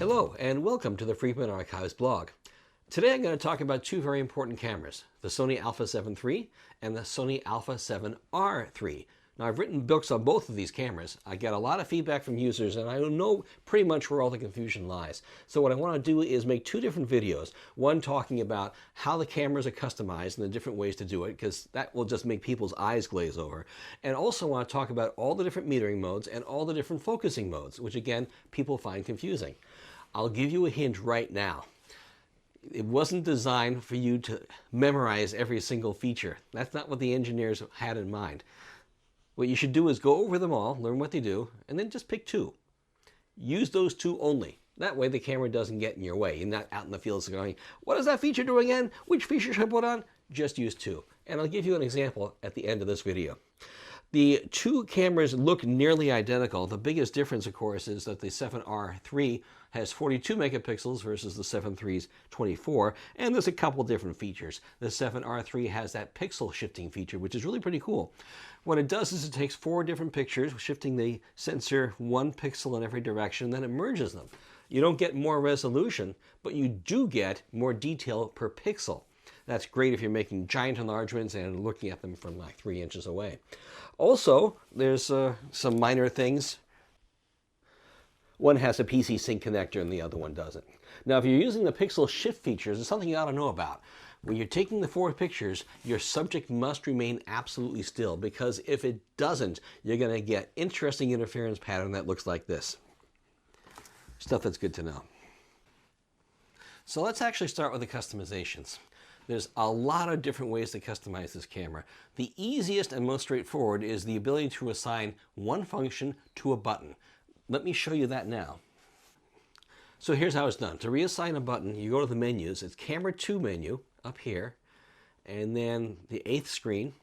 Hello and welcome to the Friedman Archives blog. Today I'm going to talk about two very important cameras, the Sony Alpha 7 III and the Sony Alpha 7R III. Now I've written books on both of these cameras. I get a lot of feedback from users and I know pretty much where all the confusion lies. So what I want to do is make two different videos. One talking about how the cameras are customized and the different ways to do it, because that will just make people's eyes glaze over. And also want to talk about all the different metering modes and all the different focusing modes, which again, people find confusing. I'll give you a hint right now. It wasn't designed for you to memorize every single feature. That's not what the engineers had in mind. What you should do is go over them all, learn what they do, and then just pick two. Use those two only. That way the camera doesn't get in your way. You're not out in the fields going, what does that feature do again? Which feature should I put on? Just use two. And I'll give you an example at the end of this video. The two cameras look nearly identical. The biggest difference, of course, is that the 7R III has 42 megapixels versus the 7 III's 24, and there's a couple different features. The 7R III has that pixel shifting feature, which is really pretty cool. What it does is it takes 4 different pictures, shifting the sensor 1 pixel in every direction, then it merges them. You don't get more resolution, but you do get more detail per pixel. That's great if you're making giant enlargements and looking at them from like 3 inches away. Also, there's some minor things. One has a PC sync connector and the other one doesn't. Now, if you're using the pixel shift features, it's something you ought to know about. When you're taking the 4 pictures, your subject must remain absolutely still, because if it doesn't, you're going to get interesting interference pattern that looks like this. Stuff that's good to know. So let's actually start with the customizations. There's a lot of different ways to customize this camera. The easiest and most straightforward is the ability to assign one function to a button. Let me show you that now. So here's how it's done. To reassign a button, you go to the menus. It's Camera 2 menu up here, and then the 8th screen.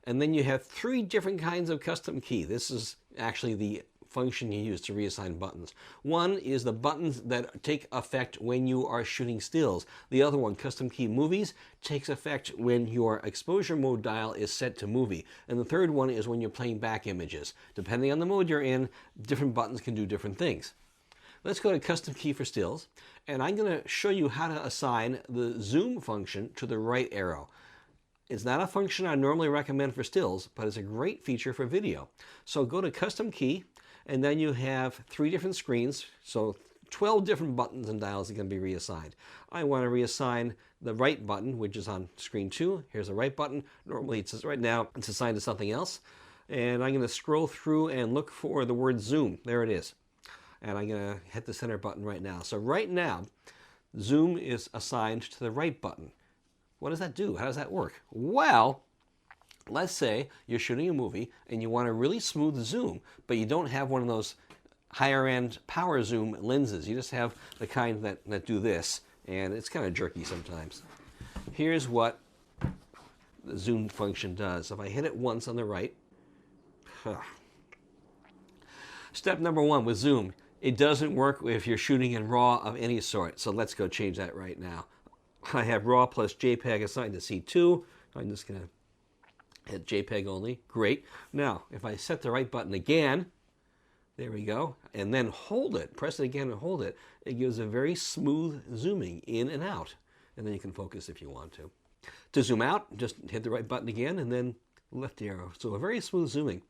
And then you have 3 different kinds of custom key. This is actually the function you use to reassign buttons. One is the buttons that take effect when you are shooting stills. The other one, custom key movies, takes effect when your exposure mode dial is set to movie. And the third one is when you're playing back images. Depending on the mode you're in, different buttons can do different things. Let's go to custom key for stills, and I'm going to show you how to assign the zoom function to the right arrow. It's not a function I normally recommend for stills, but it's a great feature for video. So go to custom key, and then you have 3 different screens, so 12 different buttons and dials are going to be reassigned. I want to reassign the right button, which is on screen 2. Here's the right button. Normally it says right now it's assigned to something else. And I'm going to scroll through and look for the word zoom. There it is. And I'm going to hit the center button right now. So right now, zoom is assigned to the right button. What does that do? How does that work? Well, let's say you're shooting a movie and you want a really smooth zoom, but you don't have one of those higher end power zoom lenses. You just have the kind that do this, and it's kind of jerky sometimes. Here's what the zoom function does. If I hit it once on the right, step number 1 with zoom, it doesn't work if you're shooting in RAW of any sort. So let's go change that right now. I have RAW plus JPEG assigned to C2. I'm just going to hit JPEG only. Great. Now, if I set the right button again, there we go, and then hold it, press it again and hold it, it gives a very smooth zooming in and out. And then you can focus if you want to. To zoom out, just hit the right button again and then left arrow. So a very smooth zooming.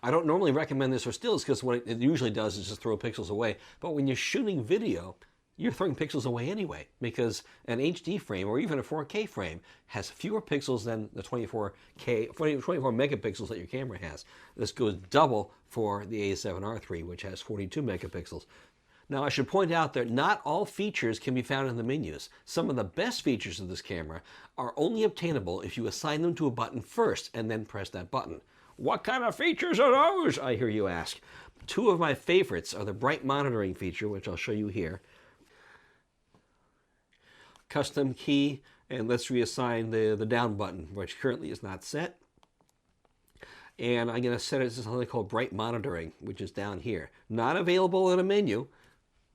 I don't normally recommend this for stills because what it usually does is just throw pixels away. But when you're shooting video, you're throwing pixels away anyway, because an HD frame or even a 4K frame has fewer pixels than the 24 megapixels that your camera has. This goes double for the A7R III, which has 42 megapixels. Now, I should point out that not all features can be found in the menus. Some of the best features of this camera are only obtainable if you assign them to a button first and then press that button. What kind of features are those, I hear you ask? 2 of my favorites are the bright monitoring feature, which I'll show you here. Custom key, and let's reassign the down button, which currently is not set. And I'm going to set it to something called bright monitoring, which is down here. Not available in a menu,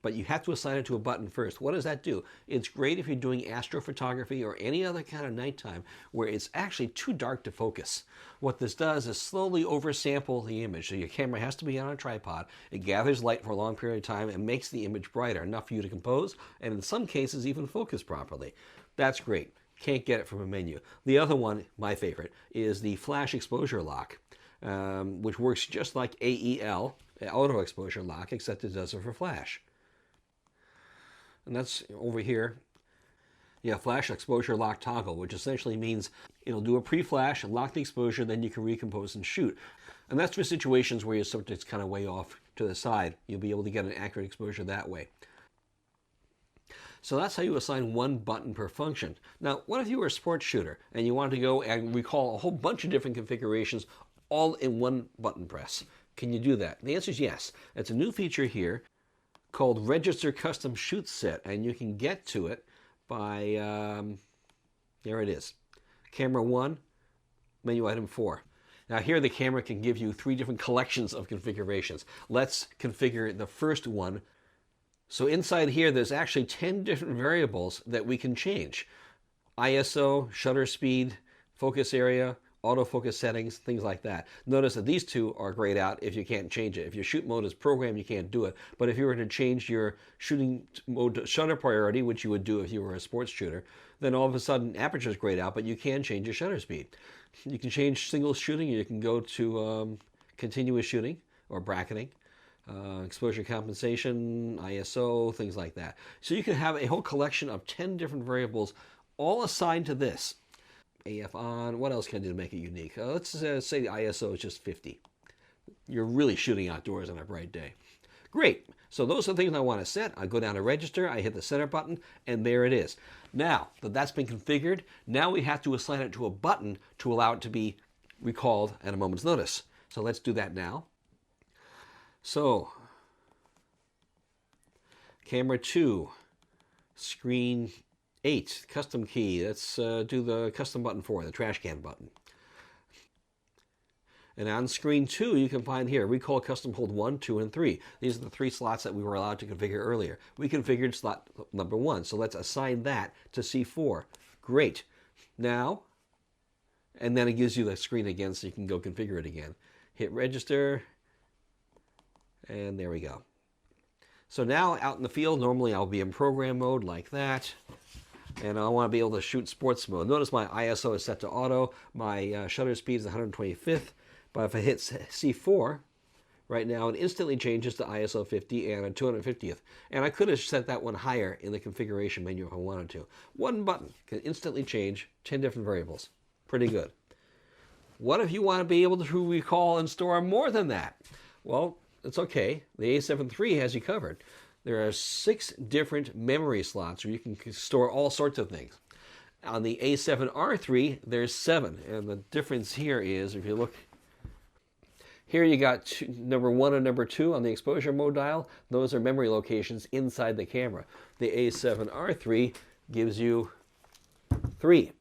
but you have to assign it to a button first. What does that do? It's great if you're doing astrophotography or any other kind of nighttime where it's actually too dark to focus. What this does is slowly oversample the image. So your camera has to be on a tripod. It gathers light for a long period of time and makes the image brighter, enough for you to compose, and in some cases even focus properly. That's great. Can't get it from a menu. The other one, my favorite, is the flash exposure lock, which works just like AEL, auto exposure lock, except it does it for flash. And that's over here. Yeah, flash exposure lock toggle, which essentially means it'll do a pre-flash and lock the exposure, then you can recompose and shoot. And that's for situations where your subject's kind of way off to the side. You'll be able to get an accurate exposure that way. So that's how you assign one button per function. Now, what if you were a sports shooter and you wanted to go and recall a whole bunch of different configurations all in one button press? Can you do that? The answer is yes. It's a new feature here called Register Custom Shoot Set, and you can get to it by, there it is, Camera 1, Menu Item 4. Now here the camera can give you 3 different collections of configurations. Let's configure the first one. So inside here there's actually 10 different variables that we can change. ISO, shutter speed, focus area, autofocus settings, things like that. Notice that these 2 are grayed out if you can't change it. If your shoot mode is programmed, you can't do it. But if you were to change your shooting mode to shutter priority, which you would do if you were a sports shooter, then all of a sudden aperture is grayed out, but you can change your shutter speed. You can change single shooting, you can go to continuous shooting or bracketing. Exposure compensation, ISO, things like that. So you can have a whole collection of 10 different variables all assigned to this. AF on, what else can I do to make it unique? Let's say the ISO is just 50. You're really shooting outdoors on a bright day. Great. So those are the things I want to set. I go down to register, I hit the center button, and there it is. Now that that's been configured, now we have to assign it to a button to allow it to be recalled at a moment's notice. So let's do that now. So, camera 2, screen 8, custom key. Let's do the custom button 4, the trash can button. And on screen 2, you can find here, recall custom hold 1, 2, and 3. These are the 3 slots that we were allowed to configure earlier. We configured slot number 1, so let's assign that to C4. Great. Now, and then it gives you the screen again so you can go configure it again. Hit register. And there we go. So now out in the field, normally I'll be in program mode like that. And I want to be able to shoot sports mode. Notice my ISO is set to auto. My shutter speed is 125th. But if I hit C4, right now it instantly changes to ISO 50 and a 250th. And I could have set that one higher in the configuration menu if I wanted to. One button can instantly change 10 different variables. Pretty good. What if you want to be able to recall and store more than that? Well, it's okay. The A7 III has you covered. There are 6 different memory slots where you can store all sorts of things. On the A7R III, there's 7. And the difference here is, if you look, here you got number 1 and number 2 on the exposure mode dial. Those are memory locations inside the camera. The A7R III gives you 3.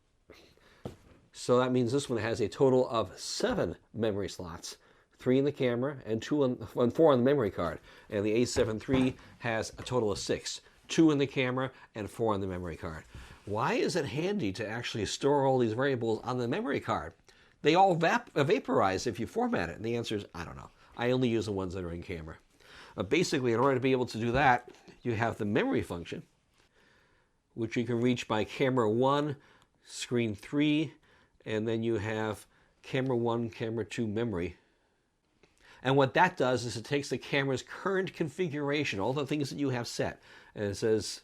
So that means this one has a total of 7 memory slots. 3 in the camera and 4 on the memory card. And the A7 III has a total of 6. 2 in the camera and 4 on the memory card. Why is it handy to actually store all these variables on the memory card? They all vaporize if you format it. And the answer is, I don't know. I only use the ones that are in camera. Basically, in order to be able to do that, you have the memory function, which you can reach by camera 1, screen 3, and then you have camera 1, camera 2 memory. And what that does is it takes the camera's current configuration, all the things that you have set, and it says,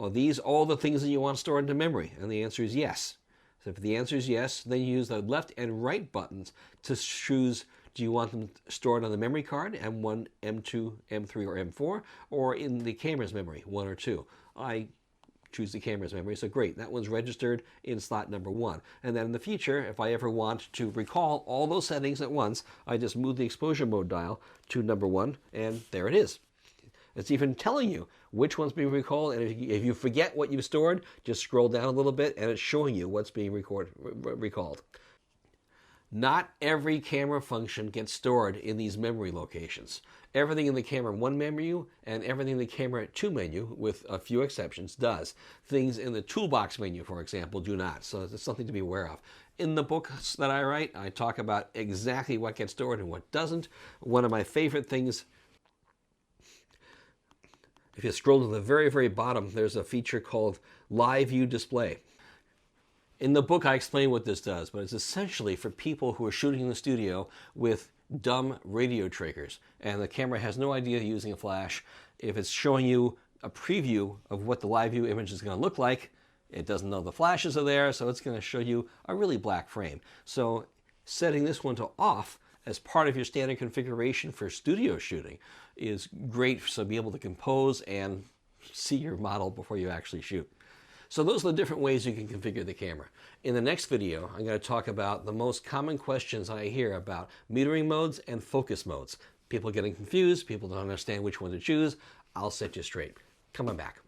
are these all the things that you want stored into memory? And the answer is yes. So if the answer is yes, then you use the left and right buttons to choose, do you want them stored on the memory card, M1, M2, M3, or M4, or in the camera's memory, 1 or 2? I choose the camera's memory, so great. That one's registered in slot number 1. And then in the future, if I ever want to recall all those settings at once, I just move the exposure mode dial to number 1, and there it is. It's even telling you which one's being recalled, and if you forget what you've stored, just scroll down a little bit, and it's showing you what's being recalled. Not every camera function gets stored in these memory locations. Everything in the camera 1 menu and everything in the camera 2 menu, with a few exceptions, does. Things in the toolbox menu, for example, do not. So it's something to be aware of. In the books that I write, I talk about exactly what gets stored and what doesn't. One of my favorite things, if you scroll to the very, very bottom, there's a feature called Live View Display. In the book, I explain what this does, but it's essentially for people who are shooting in the studio with dumb radio triggers, and the camera has no idea using a flash. If it's showing you a preview of what the live view image is going to look like, it doesn't know the flashes are there, so it's going to show you a really black frame. So setting this one to off as part of your standard configuration for studio shooting is great, so be able to compose and see your model before you actually shoot. So those are the different ways you can configure the camera. In the next video, I'm going to talk about the most common questions I hear about metering modes and focus modes. People getting confused, people don't understand which one to choose. I'll set you straight. Come on back.